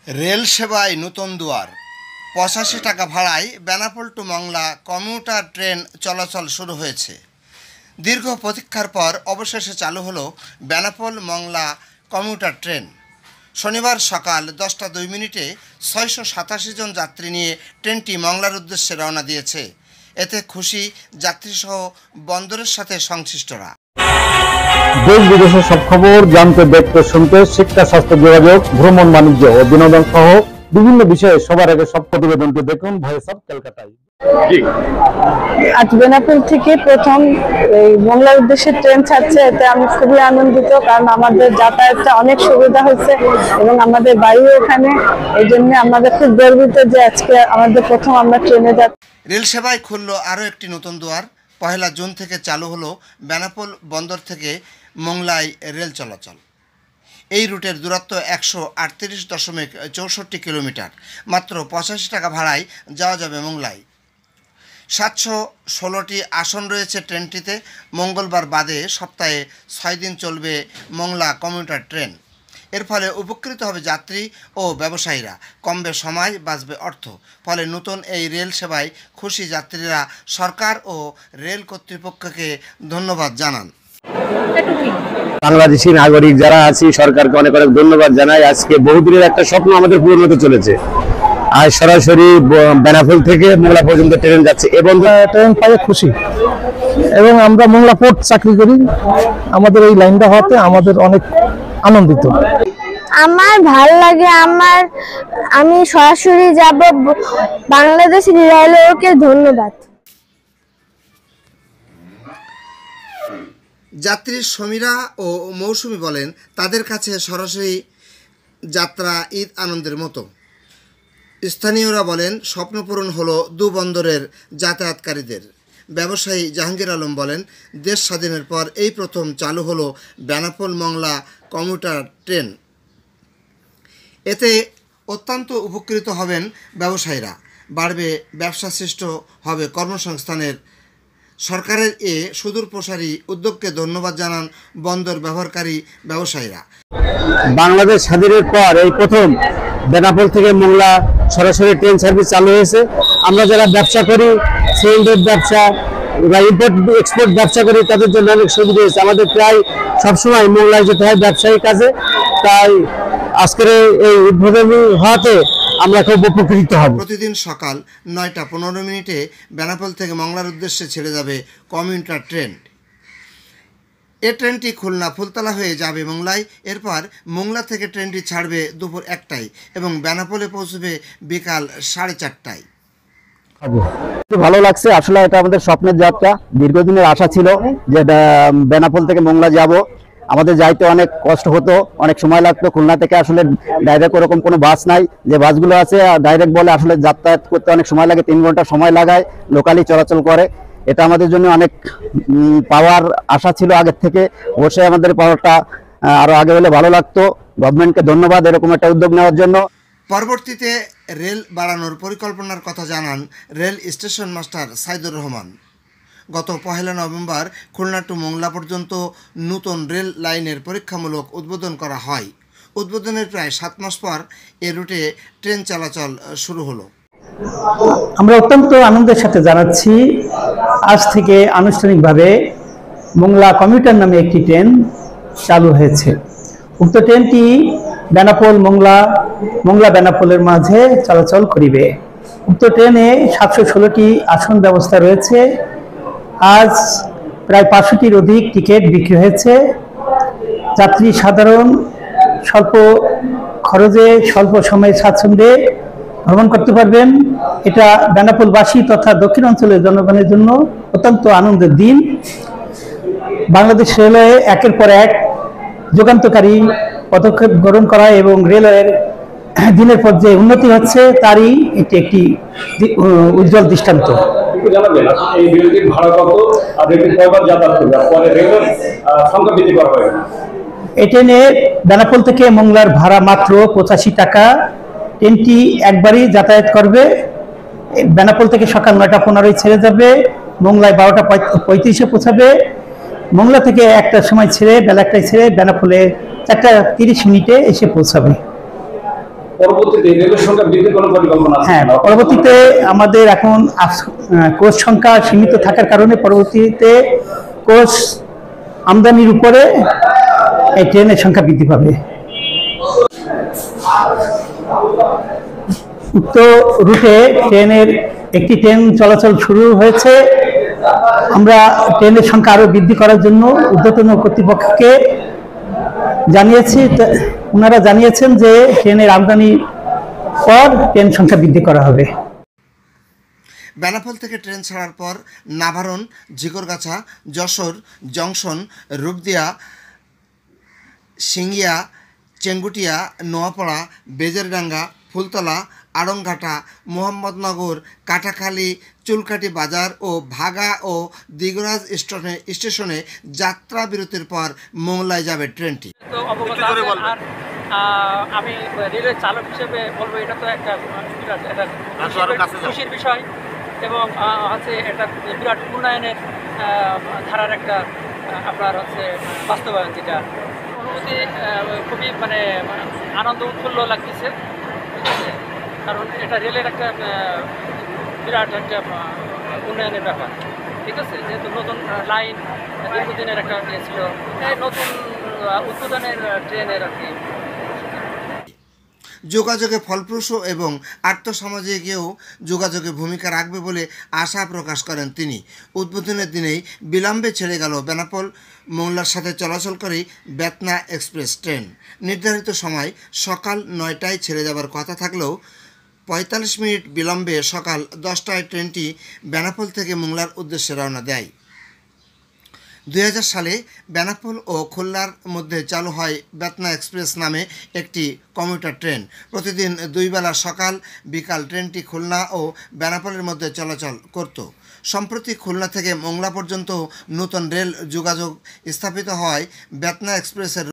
Rail সেবায় নতুন দুয়ার ৮৫ টাকা ভাড়ায় Benapole to Mongla commuter train চলাচল শুরু হয়েছে। দীর্ঘ প্রতীক্ষার পর অবশেষে চালু হলো বেনাপোল মংলা কমিউটার ট্রেন। শনিবার সকাল 10টা 2 মিনিটে ৬৮৭ জন যাত্রী নিয়ে ট্রেনটি মংলার উদ্দেশ্যে রওনা দিয়েছে। এতে খুশি যাত্রীসহ বন্দরের সাথে সংশ্লিষ্টরা। দেশ বিদেশের সব খবর জানতে, দেখতে, শুনতে, শিক্ষা, স্বাস্থ্য, যোগাযোগ, ভ্রমণ, বাণিজ্য ও বিনোদন সহ বিভিন্ন বিষয়ে সবার আগে সব প্রতিবেদনটি দেখুন ভয়েস অফ কলকাতায়। আজ বেনাপোল থেকে প্রথম এই মংলার উদ্দেশ্যে ট্রেন ছাড়ছে, এতে আমি খুবই আনন্দিত, কারণ আমাদের যাতায়াতটা অনেক সুবিধা হয়েছে এবং আমাদের বাড়িও এখানে। এই জন্য আমাদের খুব গর্বিত যে আজকে আমাদের প্রথম আমরা ট্রেনে যাচ্ছি। রেল সেবায় খুলল আরও একটি নতুন দুয়ার। ১ জুন থেকে চালু হলো বেনাপোল বন্দর থেকে মংলায় রেল চলাচল। এই রুটের দূরত্ব ১৩৮.৬৪ কিলোমিটার। মাত্র ৮৫ টাকা ভাড়ায় যাওয়া যাবে মংলায়। ৭১৬টি আসন রয়েছে ট্রেনটিতে। মঙ্গলবার বাদে সপ্তাহে ৬ দিন চলবে মংলা কমিউটার ট্রেন। এর ফলে উপকৃত হবে যাত্রী ও ব্যবসায়ীরা, কমবে সময়, বাঁচবে অর্থ। ফলে নতুন এই রেল সেবায় খুশি যাত্রীরা সরকার ও রেল কর্তৃপক্ষকে ধন্যবাদ জানান। বাংলাদেশি নাগরিক যারা আছি সরকারকে অনেক অনেক ধন্যবাদ জানাই। আজকে বহুদিনের একটা স্বপ্ন আমাদের পূরণ হতে চলেছে। আজ সরাসরি বেনাপোল থেকে মংলা পর্যন্ত ট্রেন যাচ্ছে এবং ট্রেন পাই খুশি, এবং আমরা মংলা পোর্ট চাকরি করি। আমাদের এই লাইনটা হওয়াতে আমাদের অনেক আনন্দিত। আমার ভালো লাগে, আমি সরাসরি যাব বাংলাদেশ রেলওয়েকে ধন্যবাদ। যাত্রী সমীরা ও মৌসুমী বলেন, তাদের কাছে সরাসরি যাত্রা ঈদ আনন্দের মতো। স্থানীয়রা বলেন, স্বপ্নপূরণ হলো দু বন্দরের যাতায়াতকারীদের। ব্যবসায়ী জাহাঙ্গীর আলম বলেন, দেশ স্বাধীনের পর এই প্রথম চালু হলো বেনাপোল মংলা কমিউটার ট্রেন। এতে অত্যন্ত উপকৃত হবেন ব্যবসায়ীরা, বাড়বে ব্যবসা, সৃষ্টি হবে কর্মসংস্থানের। সরকারের এ সুদূরপ্রসারী উদ্যোগকে ধন্যবাদ জানান বন্দর ব্যবহারকারী ব্যবসায়ীরা। বাংলাদেশ স্বাধীনের পর এই প্রথম বেনাপোল থেকে মংলা সরাসরি ট্রেন সার্ভিস চালু হয়েছে। আমরা যারা ব্যবসা করি, সিলিন্ডার ব্যবসা বা ইম্পোর্ট এক্সপোর্ট ব্যবসা করি, তাদের জন্য অনেক সুবিধা হয়েছে। আমাদের প্রায় সবসময় মংলায় যেতে হয় ব্যবসায়ী কাজে, তাই আজকের এই উদ্বোধনী হওয়াতে আমরা খুব উপকৃত হব। প্রতিদিন সকাল 9টা 15 মিনিটে বেনাপোল থেকে মংলার উদ্দেশ্যে ছেড়ে যাবে কমিউটার ট্রেন। এ ট্রেনটি খুলনা ফুলতলা হয়ে যাবে মংলায়। এরপর মংলা থেকে ট্রেনটি ছাড়বে দুপুর 1টায় এবং বেনাপোলে পৌঁছবে বিকাল 4:30টায়। ভালো লাগছে, আসলে এটা আমাদের স্বপ্নের যাত্রা। দীর্ঘদিনের আশা ছিল যে বেনাপোল থেকে মংলা যাব। আমাদের যাইতে অনেক কষ্ট হতো, অনেক সময় লাগতো। খুলনা থেকে আসলে ডাইরেক্ট ওরকম কোনো বাস নাই। যে বাসগুলো আছে ডাইরেক্ট বলে আসলে যাতায়াত করতে অনেক সময় লাগে, 3 ঘন্টা সময় লাগায়, লোকালি চলাচল করে। এটা আমাদের জন্য অনেক পাওয়ার আশা ছিল আগের থেকে। অবশ্যই আমাদের পাওয়ারটা আরো আগে হলে ভালো লাগতো। গভর্নমেন্টকে ধন্যবাদ এরকম একটা উদ্যোগ নেওয়ার জন্য। পরবর্তীতে রেল বাড়ানোর পরিকল্পনার কথা জানান rail station master Saidur Rahman. গত 1 নভেম্বর খুলনা টু মংলা পর্যন্ত নতুন রেল লাইনের পরীক্ষামূলক উদ্বোধন করা হয়। উদ্বোধনের প্রায় 7 মাস পর এ রুটে ট্রেন চলাচল শুরু হলো। আমরা অত্যন্ত আনন্দের সাথে জানাচ্ছি, আজ থেকে আনুষ্ঠানিকভাবে মংলা কমিউটার নামে একটি ট্রেন চালু হয়েছে। উক্ত ট্রেনটি বেনাপোল মংলা বেনাপোলের মাঝে চলাচল করিবে। উক্ত ট্রেনে 716টি আসন ব্যবস্থা রয়েছে। আজ প্রায় 500টির অধিক টিকিট বিক্রি হয়েছে। যাত্রী সাধারণ স্বল্প খরচে স্বল্প সময়ে স্বাচ্ছন্দ্যে ভ্রমণ করতে পারবেন। এটা বেনাপোলবাসী তথা দক্ষিণ অঞ্চলের জনগণের জন্য অত্যন্ত আনন্দের দিন। বাংলাদেশ রেলওয়ে একের পর এক যুগান্তকারী পদক্ষেপ গ্রহণ করা এবং রেলওয়ের দিনের পর যে উন্নতি হচ্ছে তারই একটি উজ্জ্বল দৃষ্টান্ত। এই ট্রেনে বেনাপোল থেকে মংলার ভাড়া মাত্র 85 টাকা। ট্রেনটি একবারই যাতায়াত করবে। বেনাপোল থেকে সকাল 9টা 15 ছেড়ে যাবে, মংলায় 12টা 35 পৌঁছাবে। মংলা থেকে 1টার সময় ছেড়ে, বেলা 1টায় ছেড়ে বেনাপোলে 4টা 30 মিনিটে এসে পৌঁছাবে। পরবর্তীতে রেলের সংখ্যা বৃদ্ধির কোনো পরিকল্পনা আছে? হ্যাঁ, পরবর্তীতে আমাদের এখন কোচ সংখ্যা সীমিত থাকার কারণে পরবর্তীতে কোচ আমদানির উপরে এই ট্রেনের সংখ্যা বৃদ্ধি পাবে। উক্ত রুটে একটি ট্রেন চলাচল শুরু হয়েছে। আমরা ট্রেনের সংখ্যা আরো বৃদ্ধি করার জন্য ঊর্ধ্বতন কর্তৃপক্ষকে জানিয়েছি। ওনারা জানিয়েছেন যে ট্রেনের আমদানি পর ট্রেন সংখ্যা বৃদ্ধি করা হবে। বেনাপোল থেকে ট্রেন ছাড়ার পর নাভারণ, ঝিকরগাছা, যশোর জংশন, রূপদিয়া, সিঙ্গিয়া, চেঙ্গুটিয়া, নোয়াপাড়া, বেজেরডাঙ্গা, ফুলতলা, আড়ংঘাটা, মোহাম্মদনগর, কাটাখালী, চুলকাটি বাজার ও ভাগা ও দিগরাজ স্টেশনে যাত্রা বিরতির পর মোংলায় যাবে ট্রেনটি। তো অবগত আছেন। আর আমি রেলের চালক হিসেবে বলবো এটা তো একটা বিরাট একটা খুশির বিষয় এবং হচ্ছে এটা বিরাট উন্নয়নের ধারার একটা আপনার হচ্ছে বাস্তবায়ন, যেটা অনুভূতি খুবই মানে আনন্দ উৎফুল্ল লাগতেছে। ঠিক আছে, কারণ এটা রেলের একটা বিরাট একটা উন্নয়নের ব্যাপার। ঠিক আছে, যেহেতু নতুন লাইন দীর্ঘদিনের একটা ছিল, নতুন উদ্বোধনের ট্রেনের আর কি। যোগাযোগে ফলপ্রসূ এবং আর্থসামাজিকেও যোগাযোগে ভূমিকা রাখবে বলে আশা প্রকাশ করেন তিনি। উদ্বোধনের দিনেই বিলম্বে ছেড়ে গেল বেনাপোল মোংলার সাথে চলাচলকারী বেতনা এক্সপ্রেস ট্রেন। নির্ধারিত সময় সকাল 9টায় ছেড়ে যাবার কথা থাকলেও 45 মিনিট বিলম্বে সকাল 10টায় ট্রেনটি বেনাপোল থেকে মোংলার উদ্দেশ্যে রওনা দেয়। 2000 সালে বেনাপোল ও খুলনার মধ্যে চালু হয় বেতনা এক্সপ্রেস নামে একটি কমিউটার ট্রেন। প্রতিদিন 2 বেলা সকাল বিকাল ট্রেনটি খুলনা ও বেনাপোলের মধ্যে চলাচল করত। সম্প্রতি খুলনা থেকে মোংলা পর্যন্ত নতুন রেল যোগাযোগ স্থাপিত হওয়ায় বেতনা এক্সপ্রেসের